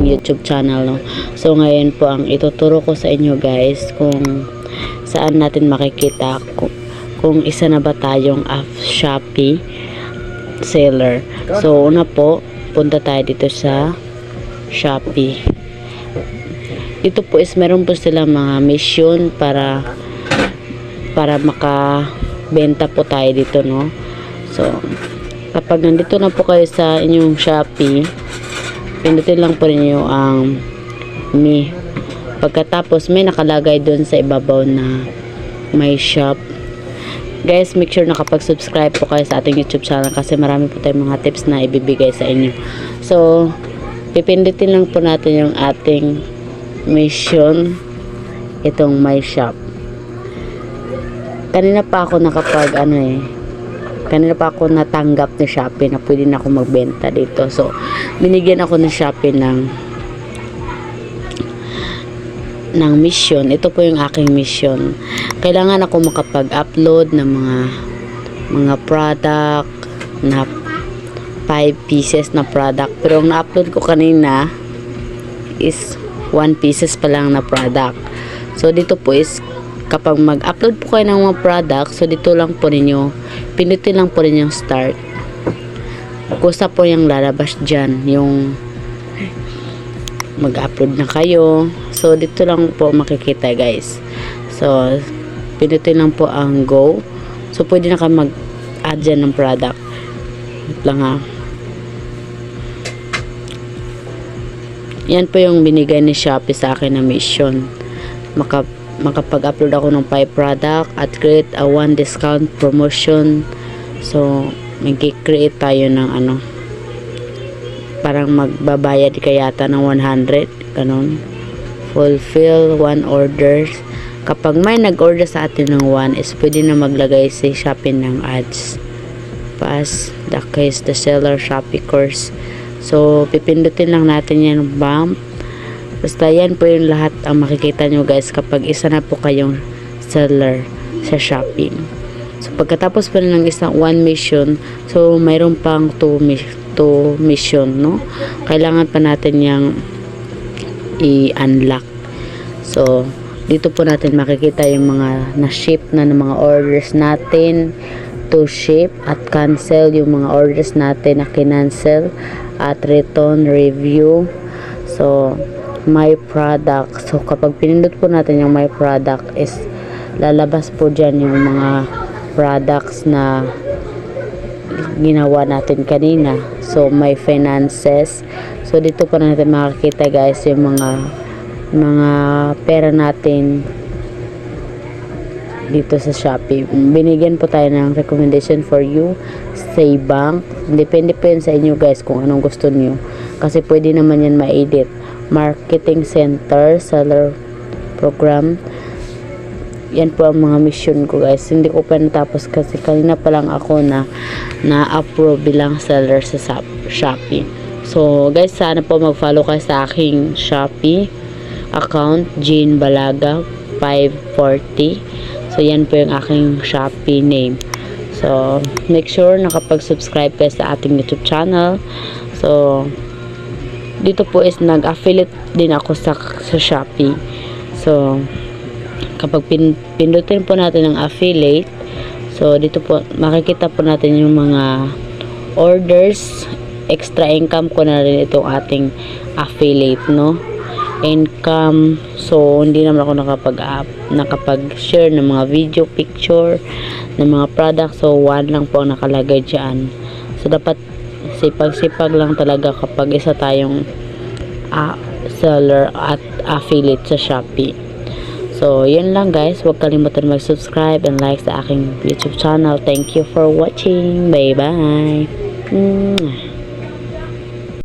YouTube channel, no? So ngayon po ang ituturo ko sa inyo guys kung saan natin makikita kung isa na ba tayong Shopee seller. So una po, punta tayo dito sa Shopee. Ito po is meron po sila mga mission para makabenta po tayo dito, no? So kapag nandito na po kayo sa inyong Shopee, pindutin lang po ninyo ang me. Pagkatapos may nakalagay doon sa ibabaw na my shop. Guys, make sure nakapag-subscribe po kayo sa ating YouTube channel kasi marami po tayong mga tips na ibibigay sa inyo. So, pipindutin lang po natin yung ating mission, itong my shop. Kanina pa ako kanina pa ako natanggap ni Shopee na pwede na ako magbenta dito. So, binigyan ako ng Shopee ng mission. Ito po yung aking mission. Kailangan ako makapag-upload ng mga product na 5 pieces na product. Pero ang na-upload ko kanina is 1 pieces pa lang na product. So, dito po is kapag mag-upload po kayo ng mga product, so dito lang po ninyo, pinutin lang po ninyo yung start. Kusa po yung lalabas dyan, yung mag-upload na kayo. So, dito lang po makikita guys. So, pinutin lang po ang go. So, pwede na kayo mag-add dyan ng product. Lang ha. Yan po yung binigay ni Shopee sa akin na mission. Makapag-upload ako ng 5 product at create a 1 discount promotion. So, mag-create tayo ng parang magbabayad kaya yata ng 100, ganun. Fulfill 1 orders. Kapag may nag-order sa atin ng 1 is pwede na maglagay si Shopee ng ads. Pass the case the seller Shopee course. So, pipindutin lang natin yan, bump. Basta yan po yung lahat ang makikita nyo guys kapag isa na po kayong seller sa Shopee. So pagkatapos po ng isang 1 mission, so mayroon pang 2 mission, no? Kailangan pa natin yung i-unlock. So dito po natin makikita yung mga na-ship na ng mga orders natin, to ship at cancel yung mga orders natin na kinancel, at return review. So my product. So kapag pinindot po natin yung my product is lalabas po dyan yung mga products na ginawa natin kanina. So my finances. So dito po natin makikita guys yung mga pera natin dito sa Shopee. Binigyan po tayo ng recommendation for you, say bank. Depende po yun sa inyo guys kung anong gusto niyo. Kasi pwede naman yan ma-edit. Marketing center, seller program. Yan po ang mga mission ko guys. Hindi ko pa natapos kasi kanina pa lang ako na-approve bilang seller sa Shopee. So guys, sana po mag-follow kayo sa aking Shopee account, Jean Balaga 540. So yan po yung aking Shopee name. So make sure nakapag-subscribe kayo sa ating YouTube channel. So dito po is nag-affiliate din ako sa Shopee. So kapag pindutin po natin ang affiliate, so dito po makikita po natin yung mga orders. Extra income ko na rin itong ating affiliate, no? Income. So hindi naman ako nakapag-share ng mga video, picture ng mga products. So 1 lang po ang nakalagay dyan. So dapat sipag-sipag lang talaga kapag isa tayong seller at affiliate sa Shopee. So, yun lang guys. Huwag kalimutan mag-subscribe and like sa aking YouTube channel. Thank you for watching. Bye-bye.